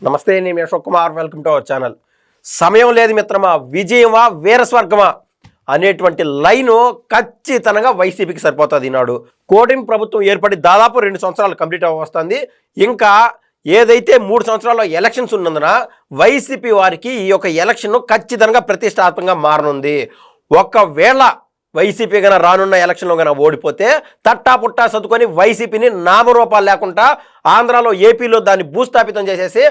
నమస్తే, నేను Ashok Kumar. Welcome to our channel. సమయం లేదు మిత్రమా, విజయమా వీరస్వర్గమా అనేటువంటి లైను ఖచ్చితంగా వైసీపీకి సరిపోతుంది. ఈనాడు కూటమి ప్రభుత్వం ఏర్పడి దాదాపు 2 సంవత్సరాలు కంప్లీట్ అవ్వస్తుంది. ఇంకా ఏదైతే 3 సంవత్సరాల్లో ఎలక్షన్స్ ఉన్నందున వైసీపీ వారికి ఈ యొక్క ఎలక్షన్ ఖచ్చితంగా ప్రతిష్టాత్మకంగా మారనుంది. ఒకవేళ వైసీపీ కన్నా రానున్న ఎలక్షన్లో కన్నా ఓడిపోతే తట్టా పుట్టా సర్దుకొని వైసీపీని నామరూపాలు లేకుండా ఆంధ్రాలో ఏపీలో దాన్ని భూస్థాపితం చేసేసి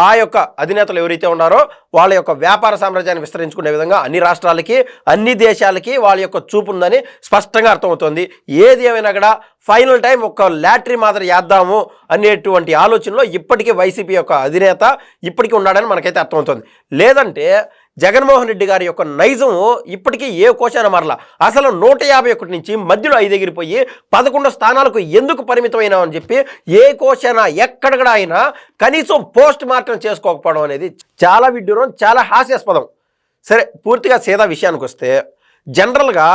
ఆ యొక్క అధినేతలు ఎవరైతే ఉన్నారో వాళ్ళ యొక్క వ్యాపార సామ్రాజ్యాన్ని విస్తరించుకునే విధంగా అన్ని రాష్ట్రాలకి అన్ని దేశాలకి వాళ్ళ యొక్క చూపు ఉందని స్పష్టంగా అర్థమవుతుంది. ఏది ఏమైనా కూడా ఫైనల్ టైం ఒక లాటరీ మాదిరి చేద్దాము అనేటువంటి ఆలోచనలో ఇప్పటికీ వైసీపీ యొక్క అధినేత ఇప్పటికీ ఉన్నాడని మనకైతే అర్థమవుతుంది. లేదంటే జగన్మోహన్ రెడ్డి గారి యొక్క నైజం ఇప్పటికీ ఏ కోశాన మారలా. అసలు 151 నుంచి మధ్యలో 5 ఎగిరిపోయి 11 స్థానాలకు ఎందుకు పరిమితమైనా అని చెప్పి ఏ కోశాన ఎక్కడ అయినా కనీసం పోస్ట్ మార్టం చేసుకోకపోవడం అనేది చాలా విడ్డూరం, చాలా హాస్యాస్పదం. సరే, పూర్తిగా సీదా విషయానికి వస్తే జనరల్గా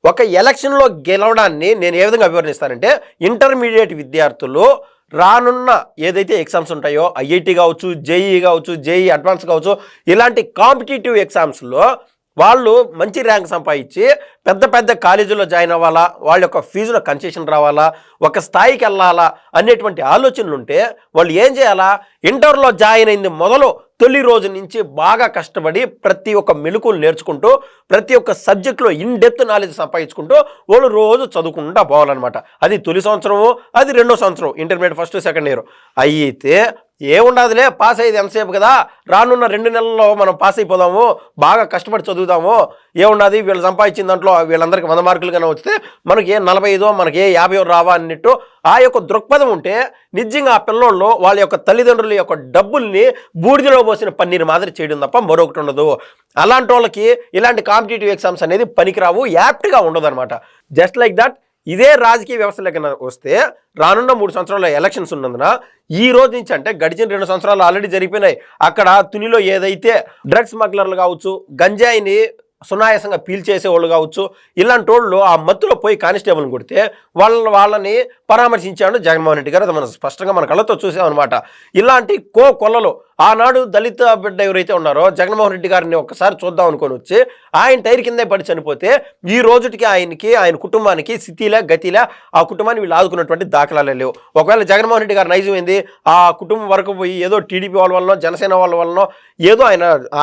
ఒక ఎలక్షన్లో గెలవడాన్ని నేను ఏ విధంగా అభివర్ణిస్తానంటే, ఇంటర్మీడియట్ విద్యార్థులు రానున్న ఏదైతే ఎగ్జామ్స్ ఉంటాయో ఐఐటి కావచ్చు, జేఈఈ కావచ్చు, జేఈఈ అడ్వాన్స్ కావచ్చు, ఇలాంటి కాంపిటేటివ్ ఎగ్జామ్స్లో వాళ్ళు మంచి ర్యాంక్ సంపాదించి పెద్ద పెద్ద కాలేజీలో జాయిన్ అవ్వాలా, వాళ్ళ యొక్క ఫీజులో కన్సెషన్ రావాలా, ఒక స్థాయికి వెళ్ళాలా అనేటువంటి ఆలోచనలు ఉంటే వాళ్ళు ఏం చేయాలా, ఇంటర్లో జాయిన్ అయింది మొదలు తొలి రోజు నుంచి బాగా కష్టపడి ప్రతి ఒక్క మెలకువలు నేర్చుకుంటూ ప్రతి ఒక్క సబ్జెక్టులో ఇన్ డెప్త్ నాలెడ్జ్ సంపాదించుకుంటూ వాళ్ళు రోజు చదువుకుంటూ పోవాలన్నమాట. అది తొలి సంవత్సరము, అది 2వ సంవత్సరం, ఇంటర్మీడియట్ ఫస్ట్ సెకండ్ ఇయర్. అయితే ఏముండదులే, పాస్ అయ్యేది ఎంతసేపు కదా, రానున్న 2 నెలల్లో మనం పాస్ అయిపోదాము, బాగా కష్టపడి చదువుదాము, ఏమున్నది వీళ్ళు సంపాదించిన దాంట్లో వీళ్ళందరికీ 100 మార్కులు కన్నా వస్తే మనకి 45 మనకి 50 రావా అన్నట్టు ఆ యొక్క దృక్పథం ఉంటే నిజంగా ఆ పిల్లోళ్ళు వాళ్ళ యొక్క తల్లిదండ్రుల యొక్క డబ్బుల్ని బూడిదలో పోసిన పన్నీరు మాదిరి చేయడం తప్ప మరొకటి ఉండదు. అలాంటి వాళ్ళకి ఇలాంటి కాంపిటేటివ్ ఎగ్జామ్స్ అనేది పనికిరావు, యాప్ట్గా ఉండదు అనమాట. జస్ట్ లైక్ దట్ ఇదే రాజకీయ వ్యవస్థలోకి వస్తే రానున్న 3 సంవత్సరాల ఎలక్షన్స్ ఉన్నందున ఈ రోజు నుంచి, అంటే గడిచిన 2 సంవత్సరాలు ఆల్రెడీ జరిగిపోయినాయి. అక్కడ తునిలో ఏదైతే డ్రగ్స్ స్మగ్లర్లు కావచ్చు, గంజాయిని సునాయాసంగా పీల్చేసేవాళ్ళు కావచ్చు, ఇలాంటి వాళ్ళు ఆ మత్తులో పోయి కానిస్టేబుల్ని కొడితే వాళ్ళని పరామర్శించాడు జగన్మోహన్ రెడ్డి గారు. అది మనం స్పష్టంగా మన కళ్ళతో చూసామన్నమాట. ఇలాంటి కొల్లలు ఆనాడు దళిత బిడ్డ ఎవరైతే ఉన్నారో జగన్మోహన్ రెడ్డి గారిని ఒక్కసారి చూద్దాం అనుకొని వచ్చి ఆయన టైర్ కిందే పడి చనిపోతే ఈ రోజుకి ఆయన కుటుంబానికి స్థితిలే గతిలే ఆ కుటుంబాన్ని వీళ్ళు ఆదుకున్నటువంటి దాఖలాలే లేవు. ఒకవేళ జగన్మోహన్ రెడ్డి గారు నైజం ఏంది, ఆ కుటుంబం వరకు పోయి ఏదో టీడీపీ వాళ్ళ వల్ల జనసేన వాళ్ళ వల్ల ఏదో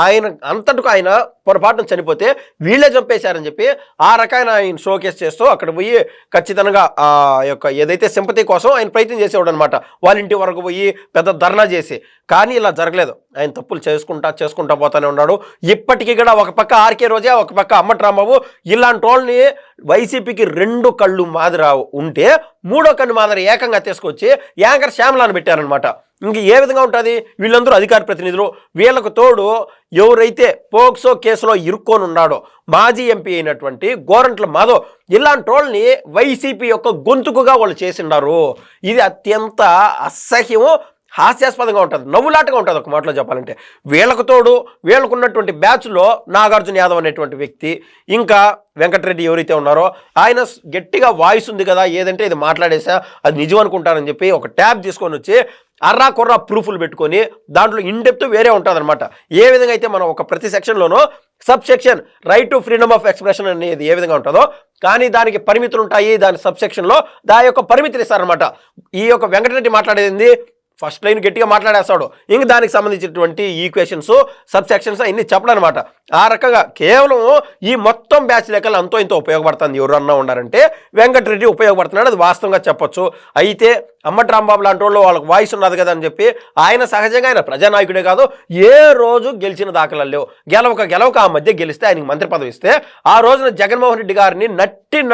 ఆయన అంతటికి ఆయన పొరపాటున చనిపోతే వీళ్ళే చంపేశారని చెప్పి ఆ రకమైన ఆయన షోకేస్ చేస్తూ అక్కడ పోయి ఖచ్చితంగా ఆ యొక్క ఏదైతే సింపతి కోసం ఆయన ప్రయత్నం చేసేవాడు అనమాట. వాళ్ళ ఇంటి వరకు పోయి పెద్ద ధర్నా చేసి. కానీ ఇలా జరగలేదు. ఆయన తప్పులు చేసుకుంటా పోతానే ఉన్నాడు. ఇప్పటికీ కూడా ఒక పక్క ఆర్కే రోజా, ఒక పక్క అంబటి రాంబాబు, ఇలాంటి వాళ్ళని వైసీపీకి 2 కళ్ళు మాదిరి ఉంటే 3వ కన్ను మాదిరి ఏకంగా తీసుకొచ్చి యాంకర్ శ్యామలాను పెట్టారనమాట. ఇంక ఏ విధంగా ఉంటుంది, వీళ్ళందరూ అధికార ప్రతినిధులు, వీళ్ళకు తోడు ఎవరైతే పోక్సో కేసులో ఇరుక్కొని ఉన్నాడో మాజీ ఎంపీ అయినటువంటి గోరంట్ల మాధవ్, ఇలాంటి వాళ్ళని వైసీపీ యొక్క గొంతుకుగా వాళ్ళు చేసిండారు. ఇది అత్యంత అసహ్యము, హాస్యాస్పదంగా ఉంటుంది, నవ్వులాటగా ఉంటుంది. ఒక మాటలో చెప్పాలంటే వీళ్ళకు తోడు వీళ్ళకున్నటువంటి బ్యాచ్లో నాగార్జున యాదవ్ అనేటువంటి వ్యక్తి, ఇంకా వెంకటరెడ్డి ఎవరైతే ఉన్నారో ఆయన గట్టిగా వాయిస్ ఉంది కదా, ఏదంటే ఇది మాట్లాడేసా అది నిజం అనుకుంటారని చెప్పి ఒక ట్యాబ్ తీసుకొని వచ్చి అర్రా కొర్రా ప్రూఫ్లు పెట్టుకొని దాంట్లో ఇన్డెప్త్ వేరే ఉంటుంది అనమాట. ఏ విధంగా అయితే మనం ఒక ప్రతి సెక్షన్లోనూ sub section right to freedom of expression అనేది ఏ విధంగా ఉంటుందో, కానీ దానికి పరిమితులు ఉంటాయి. దాని సబ్ సెక్షన్లో దాని యొక్క పరిమితులు ఇస్తారనమాట. ఈ యొక్క వెంకటరెడ్డి మాట్లాడేది ఫస్ట్ లైన్ గట్టిగా మాట్లాడేస్తాడు, ఇంక దానికి సంబంధించినటువంటి ఈక్వేషన్స్ సబ్ సెక్షన్స్ అన్ని చెప్పడం అనమాట. ఆ రకంగా కేవలం ఈ మొత్తం బ్యాచ్ లెక్కలు అంతో ఇంతో ఉపయోగపడుతుంది. ఎవరన్నా ఉన్నారంటే వెంకటరెడ్డి ఉపయోగపడుతున్నాడు, అది వాస్తవంగా చెప్పొచ్చు. అయితే అంబటి రాంబాబు లాంటి వాళ్ళు వాళ్ళకి వాయిస్ ఉన్నది కదా అని చెప్పి ఆయన సహజంగా ఆయన ప్రజానాయకుడే కాదు, ఏ రోజు గెలిచిన దాఖలాలు లేవు. గెలవక ఆ మధ్య గెలిస్తే ఆయనకి మంత్రి పదవి ఇస్తే ఆ రోజున జగన్మోహన్ రెడ్డి గారిని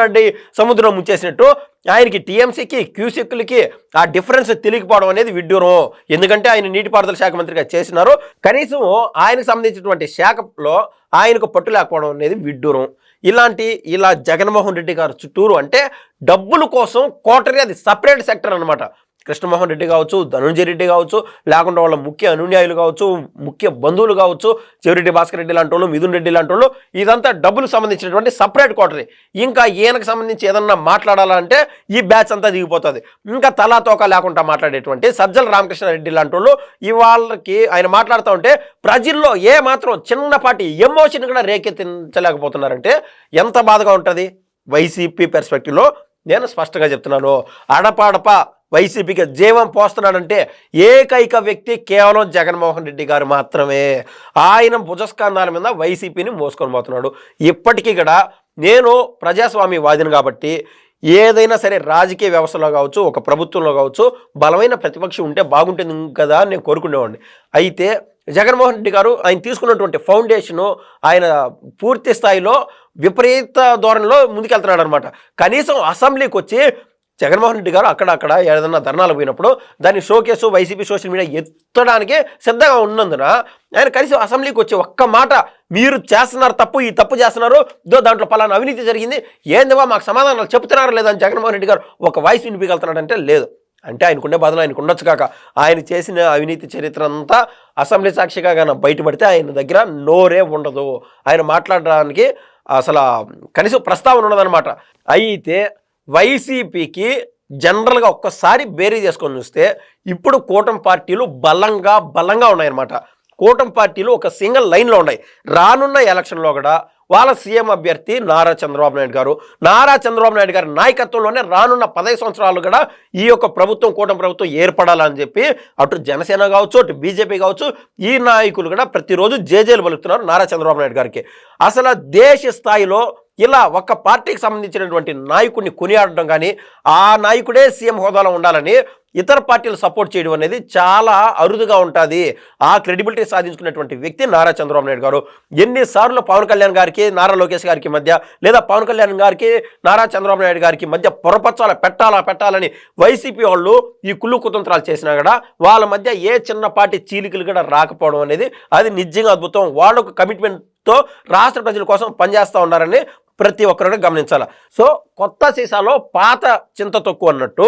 నడ్డి సముద్రం ముంచేసినట్టు ఆయనకి టీఎంసీకి క్యూసెక్కులకి ఆ డిఫరెన్స్ తెలియకపోవడం అనేది విడ్డూరం. ఎందుకంటే ఆయన నీటిపారుదల శాఖ మంత్రిగా చేసినారు, కనీసం ఆయనకు సంబంధించినటువంటి శాఖలో ఆయనకు పట్టు లేకపోవడం అనేది విడ్డూరం. ఇలా జగన్మోహన్ రెడ్డి గారు చుట్టూరు అంటే డబ్బుల కోసం కోటరీ, అది సపరేట్ సెక్టర్ అనమాట. కృష్ణమోహన్ రెడ్డి కావచ్చు, ధనుంజయ రెడ్డి కావచ్చు, లేకుండా వాళ్ళ ముఖ్య అనున్యాయులు కావచ్చు, ముఖ్య బంధువులు కావచ్చు, చెవిరెడ్డి భాస్కర్ రెడ్డి లాంటి వాళ్ళు, మిథున్ రెడ్డి లాంటి వాళ్ళు, ఇదంతా డబ్బులకు సంబంధించినటువంటి సపరేట్ కోటరీ. ఇంకా ఈయనకు సంబంధించి ఏదన్నా మాట్లాడాలంటే ఈ బ్యాచ్ అంతా దిగిపోతుంది. ఇంకా తలా తోక లేకుండా మాట్లాడేటువంటి సజ్జల రామకృష్ణారెడ్డి లాంటి వాళ్ళు ఇవాళకి ఆయన మాట్లాడుతూ ఉంటే ప్రజల్లో ఏ మాత్రం చిన్నపాటి ఎమోషన్ కూడా రేకెత్తించలేకపోతున్నారంటే ఎంత బాధగా ఉంటుంది. వైసీపీ పెర్స్పెక్టివ్లో నేను స్పష్టంగా చెప్తున్నాను, అడపాడప వైసీపీకి జీవం పోస్తున్నాడంటే ఏకైక వ్యక్తి కేవలం జగన్మోహన్ రెడ్డి గారు మాత్రమే. ఆయన భుజస్కంధాల మీద వైసీపీని మోసుకొని పోతున్నాడు. ఇప్పటికీ కూడా నేను ప్రజాస్వామ్యవాదిని కాబట్టి ఏదైనా సరే రాజకీయ వ్యవస్థలో కావచ్చు, ఒక ప్రభుత్వంలో కావచ్చు, బలమైన ప్రతిపక్షం ఉంటే బాగుంటుంది కదా అని నేను కోరుకునేవాడిని. అయితే జగన్మోహన్ రెడ్డి గారు ఆయన తీసుకున్నటువంటి ఫౌండేషను ఆయన పూర్తి స్థాయిలో విపరీత ధోరణిలో ముందుకెళ్తున్నాడు అనమాట. కనీసం అసెంబ్లీకి వచ్చి జగన్మోహన్ రెడ్డి గారు అక్కడక్కడ ఏదైనా ధర్నాలు పోయినప్పుడు దాన్ని షోకేసు వైసీపీ సోషల్ మీడియా ఎత్తడానికి సిద్ధంగా ఉన్నందున ఆయన కనీసం అసెంబ్లీకి వచ్చి ఒక్క మాట మీరు చేస్తున్నారు తప్పు, ఈ తప్పు చేస్తున్నారు, దాంట్లో పలానా అవినీతి జరిగింది, ఏందివా మాకు సమాధానాలు చెప్తున్నారా లేదని జగన్మోహన్ రెడ్డి గారు ఒక వాయిస్ వినిపించగలుగుతున్నాడంటే లేదు. అంటే ఆయనకుండే బాధలు ఆయనకు ఉండొచ్చు కాక ఆయన చేసిన అవినీతి చరిత్ర అంతా అసెంబ్లీ సాక్షిగా కానీ బయటపడితే ఆయన దగ్గర నోరే ఉండదు, ఆయన మాట్లాడడానికి అసలు కనీసం ప్రస్తావన ఉండదన్నమాట. అయితే వైసీపీకి జనరల్గా ఒక్కసారి బేరీ చేసుకొని చూస్తే ఇప్పుడు కూటమి పార్టీలు బలంగా ఉన్నాయన్నమాట. కూటమి పార్టీలు ఒక సింగిల్ లైన్లో ఉన్నాయి. రానున్న ఎలక్షన్లో కూడా వాళ్ళ సీఎం అభ్యర్థి నారా చంద్రబాబు నాయుడు గారి నాయకత్వంలోనే రానున్న 15 సంవత్సరాలు కూడా ఈ యొక్క ప్రభుత్వం, కూటమి ప్రభుత్వం ఏర్పడాలని చెప్పి అటు జనసేన కావచ్చు, అటు బీజేపీ కావచ్చు, ఈ నాయకులు కూడా ప్రతిరోజు జేజేలు పలుకుతున్నారు నారా చంద్రబాబు నాయుడు గారికి. అసలు దేశ స్థాయిలో ఇలా ఒక పార్టీకి సంబంధించినటువంటి నాయకుడిని కొనియాడడం కానీ, ఆ నాయకుడే సీఎం హోదాలో ఉండాలని ఇతర పార్టీలు సపోర్ట్ చేయడం అనేది చాలా అరుదుగా ఉంటుంది. ఆ క్రెడిబిలిటీ సాధించుకున్నటువంటి వ్యక్తి నారా చంద్రబాబు నాయుడు గారు. ఎన్నిసార్లు పవన్ కళ్యాణ్ గారికి, నారా లోకేష్ గారికి మధ్య, లేదా పవన్ కళ్యాణ్ గారికి, నారా చంద్రబాబు నాయుడు గారికి మధ్య పొరపచ్చాల పెట్టాలని వైసీపీ వాళ్ళు ఈ కుళ్ళు కుతంత్రాలు చేసినా కూడా వాళ్ళ మధ్య ఏ చిన్నపాటి చీలికలు కూడా రాకపోవడం అనేది అది నిజంగా అద్భుతం. వాళ్ళకు కమిట్మెంట్తో రాష్ట్ర ప్రజల కోసం పనిచేస్తూ ఉన్నారని ప్రతి ఒక్కరు గమనించాలి. సో కొత్త సీసాలో పాత చింత తొక్కు అన్నట్టు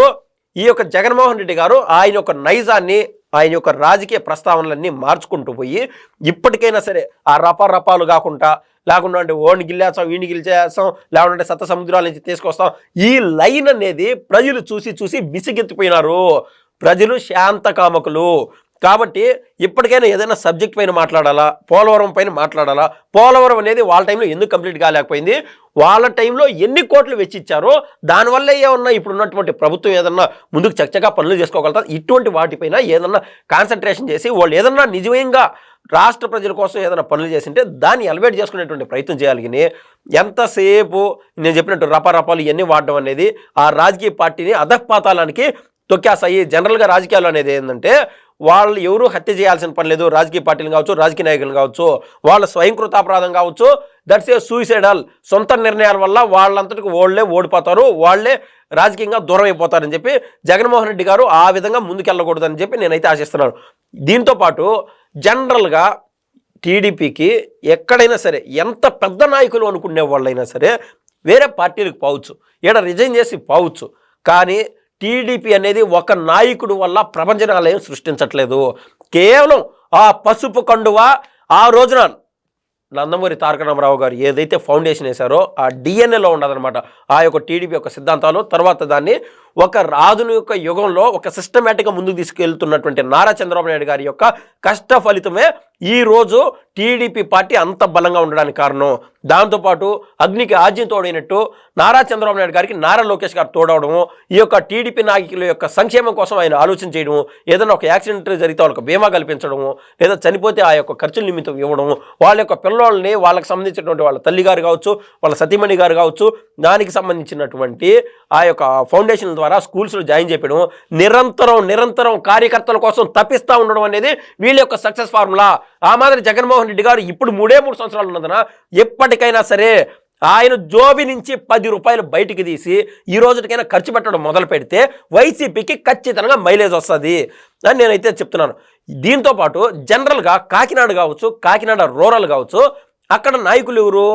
ఈ యొక్క జగన్మోహన్ రెడ్డి గారు ఆయన యొక్క నైజాన్ని, ఆయన యొక్క రాజకీయ ప్రస్తావనలన్నీ మార్చుకుంటూ పోయి ఇప్పటికైనా సరే ఆ రపాలు కాకుండా, లేకుండా అంటే ఓడిని గిల్లేస్తాం, వీడిని గిల్చేస్తాం, లేకుంటే సప్త సముద్రాల నుంచి తీసుకొస్తాం, ఈ లైన్ అనేది ప్రజలు చూసి విసిగెత్తిపోయినారు. ప్రజలు శాంతకామకులు కాబట్టి ఇప్పటికైనా ఏదైనా సబ్జెక్ట్ పైన మాట్లాడాలా, పోలవరం పైన మాట్లాడాలా. పోలవరం అనేది వాళ్ళ టైంలో ఎందుకు కంప్లీట్ కాలేకపోయింది, వాళ్ళ టైంలో ఎన్ని కోట్లు వెచ్చిచ్చారో దానివల్ల ఏమన్నా ఇప్పుడు ఉన్నటువంటి ప్రభుత్వం ఏదన్నా ముందుకు చక్కగా పనులు చేసుకోగలుగుతారు. ఇటువంటి వాటిపైన ఏదన్నా కాన్సన్ట్రేషన్ చేసి వాళ్ళు ఏదన్నా నిజంగా రాష్ట్ర ప్రజల కోసం ఏదైనా పనులు చేసింటే దాన్ని ఎలివేట్ చేసుకునేటువంటి ప్రయత్నం చేయాలి. కానీ ఎంతసేపు నేను చెప్పినట్టు రపాలు ఇవన్నీ వాడడం అనేది ఆ రాజకీయ పార్టీని అధఃపాతాలానికి తొక్కేస్తాయి. జనరల్గా రాజకీయాలు అనేది ఏంటంటే వాళ్ళు ఎవరు హత్య చేయాల్సిన పని లేదు. రాజకీయ పార్టీలు కావచ్చు, రాజకీయ నాయకులు కావచ్చు, వాళ్ళ స్వయంకృతాపరాధం కావచ్చు, దట్స్ ఏ సూసైడల్. సొంత నిర్ణయాల వల్ల వాళ్ళంతటికి వాళ్ళే ఓడిపోతారు, వాళ్ళే రాజకీయంగా దూరం అయిపోతారని చెప్పి జగన్మోహన్ రెడ్డి గారు ఆ విధంగా ముందుకెళ్ళకూడదని చెప్పి నేనైతే ఆశిస్తున్నాను. దీంతోపాటు జనరల్గా టీడీపీకి ఎక్కడైనా సరే ఎంత పెద్ద నాయకులు అనుకునే వాళ్ళైనా సరే వేరే పార్టీలకు పోవచ్చు, ఈడ రిజైన్ చేసి పోవచ్చు. కానీ టీడీపీ అనేది ఒక నాయకుడు వల్ల ప్రపంచనాలయం సృష్టించట్లేదు. కేవలం ఆ పసుపు కండువ ఆ రోజున నందమూరి తారక రామారావు గారు ఏదైతే ఫౌండేషన్ వేశారో ఆ డిఎన్ఏలో ఉండదన్నమాట. ఆ యొక్క టీడీపీ యొక్క సిద్ధాంతాలు తర్వాత దాన్ని ఒక రాజుని యొక్క యుగంలో ఒక సిస్టమేటిక్గా ముందుకు తీసుకెళ్తున్నటువంటి నారా చంద్రబాబు నాయుడు గారి యొక్క కష్ట ఫలితమే ఈరోజు టీడీపీ పార్టీ అంత బలంగా ఉండడానికి కారణం. దాంతోపాటు అగ్నికి ఆజ్యం తోడైనట్టు నారా చంద్రబాబు నాయుడు గారికి నారా లోకేష్ గారు తోడవడము, ఈ యొక్క టీడీపీ నాయకుల యొక్క సంక్షేమం కోసం ఆయన ఆలోచన చేయడము, ఏదైనా ఒక యాక్సిడెంట్ జరిగితే వాళ్ళకి బీమా కల్పించడము, లేదా చనిపోతే ఆ యొక్క ఖర్చుల నిమిత్తం ఇవ్వడము, వాళ్ళ యొక్క పిల్లల్ని వాళ్ళకి సంబంధించినటువంటి వాళ్ళ తల్లి గారు కావచ్చు, వాళ్ళ సతీమణి గారు కావచ్చు, దానికి సంబంధించినటువంటి ఆ యొక్క ఫౌండేషన్ ద్వారా స్కూల్స్లో జాయిన్ చేయడం, నిరంతరం కార్యకర్తల కోసం తప్పిస్తూ ఉండడం అనేది వీళ్ళ యొక్క సక్సెస్ ఫార్ములా. ఆ మాదిరి జగన్మోహన్ రెడ్డి గారు ఇప్పుడు 3 సంవత్సరాలు ఉన్నదన ఎప్పటికైనా సరే ఆయన జోబి నుంచి 10 రూపాయలు బయటికి తీసి ఈ రోజుకైనా ఖర్చు పెట్టడం మొదలు పెడితే వైసీపీకి ఖచ్చితంగా మైలేజ్ వస్తుంది అని నేనైతే చెప్తున్నాను. దీంతోపాటు జనరల్గా కాకినాడ కావచ్చు, కాకినాడ రూరల్ కావచ్చు, అక్కడ నాయకులు ఎవరు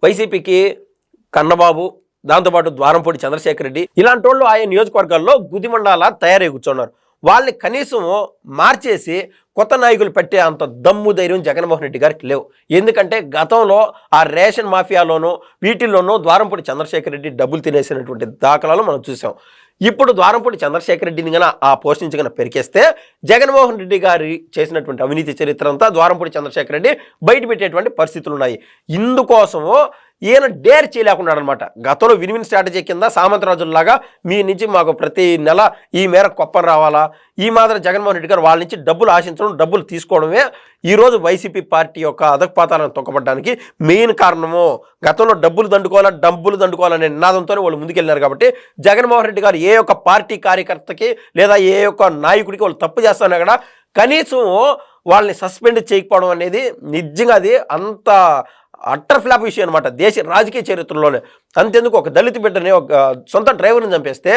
వైసీపీకి కన్నబాబు, దాంతోపాటు ద్వారంపూడి చంద్రశేఖర్ రెడ్డి ఇలాంటి వాళ్ళు ఆయా నియోజకవర్గాల్లో గుదిమండాలా తయారై కూర్చున్నారు. వాళ్ళని కనీసం మార్చేసి కొత్త నాయకులు పెట్టే అంత దమ్ము ధైర్యం జగన్మోహన్ రెడ్డి గారికి లేవు. ఎందుకంటే గతంలో ఆ రేషన్ మాఫియాలోనూ వీటిల్లోనూ ద్వారంపూడి చంద్రశేఖర్ రెడ్డి డబ్బులు తినేసినటువంటి దాఖలాలు మనం చూసాం. ఇప్పుడు ద్వారంపూడి చంద్రశేఖర్ రెడ్డిని గన ఆ పోస్ట్ నుంచి గన పెరికేస్తే జగన్మోహన్ రెడ్డి గారి చేసినటువంటి అవినీతి చరిత్ర అంతా ద్వారంపూడి చంద్రశేఖర్ రెడ్డి బయట పెట్టేటువంటి పరిస్థితులు ఉన్నాయి. ఇందుకోసము ఈయన డేర్ చేయలేకున్నాడు అనమాట. గతంలో విన్ స్ట్రాటజీ కింద సామంతరాజుల్లాగా మీ నుంచి మాకు ప్రతి నెల ఈ మేర కొప్పం రావాలా, ఈ మాదిరి జగన్మోహన్ రెడ్డి గారు వాళ్ళ నుంచి డబ్బులు ఆశించడం, డబ్బులు తీసుకోవడమే ఈరోజు వైసీపీ పార్టీ యొక్క అధపాతాలను తొక్కబడడానికి మెయిన్ కారణము. గతంలో డబ్బులు దండుకోవాలనే నినాదంతోనే వాళ్ళు ముందుకెళ్ళినారు. కాబట్టి జగన్మోహన్ రెడ్డి గారు ఏ ఒక్క పార్టీ కార్యకర్తకి లేదా ఏ ఒక్క నాయకుడికి వాళ్ళు తప్పు చేస్తున్నా కూడా కనీసం వాళ్ళని సస్పెండ్ చేయకపోవడం అనేది నిజంగా అది అంత అట్టర్ ఫ్లాప్ విషయం అనమాట దేశ రాజకీయ చరిత్రలోనే. అంతెందుకు ఒక దళిత బిడ్డని ఒక సొంత డ్రైవర్ని చంపేస్తే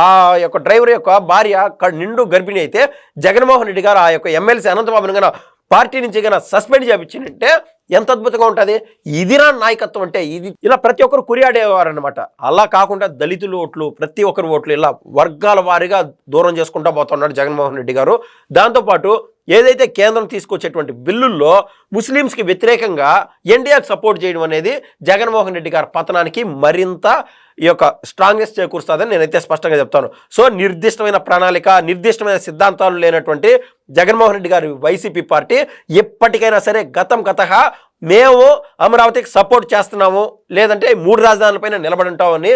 ఆ యొక్క డ్రైవర్ యొక్క భార్య నిండు గర్భిణి అయితే జగన్మోహన్ రెడ్డి గారు ఆ యొక్క ఎమ్మెల్సీ అనంతబాబుని కన్నా పార్టీ నుంచి కన్నా సస్పెండ్ చేయించినట్టే ఎంత అద్భుతంగా ఉంటుంది. ఇదిరా నాయకత్వం అంటే. ఇది ఇలా ప్రతి ఒక్కరు కురియాడేవారు అనమాట. అలా కాకుండా దళితుల ఓట్లు, ప్రతి ఒక్కరి ఓట్లు ఇలా వర్గాల వారీగా దూరం చేసుకుంటూ పోతున్నాడు జగన్మోహన్ రెడ్డి గారు. దాంతోపాటు ఏదైతే కేంద్రం తీసుకొచ్చేటువంటి బిల్లుల్లో ముస్లిమ్స్కి వ్యతిరేకంగా ఎన్డీఏకి సపోర్ట్ చేయడం అనేది జగన్మోహన్ రెడ్డి గారి పతనానికి మరింత ఈ యొక్క స్ట్రాంగ్నెస్ చేకూరుస్తుందని నేనైతే స్పష్టంగా చెప్తాను. సో నిర్దిష్టమైన ప్రణాళిక, నిర్దిష్టమైన సిద్ధాంతాలు లేనటువంటి జగన్మోహన్ రెడ్డి గారి వైసీపీ పార్టీ ఎప్పటికైనా సరే గతహా మేము అమరావతికి సపోర్ట్ చేస్తున్నాము, లేదంటే 3 రాజధానులపైన నిలబడి ఉంటామని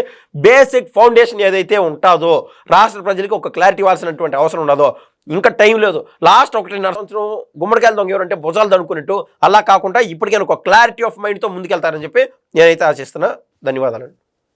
బేసిక్ ఫౌండేషన్ ఏదైతే ఉంటుందో, రాష్ట్ర ప్రజలకు ఒక క్లారిటీ ఇవ్వాల్సినటువంటి అవసరం ఉన్నదో ఇంకా టైం లేదు. లాస్ట్ 1.5 సంవత్సరం గుమ్మడికాయలు దొంగ ఎవరంటే భుజాలు దనుకున్నట్టు అలా కాకుండా ఇప్పటికైనా ఒక క్లారిటీ ఆఫ్ మైండ్తో ముందుకెళ్తారని చెప్పి నేనైతే ఆశిస్తున్నా. ధన్యవాదాలు.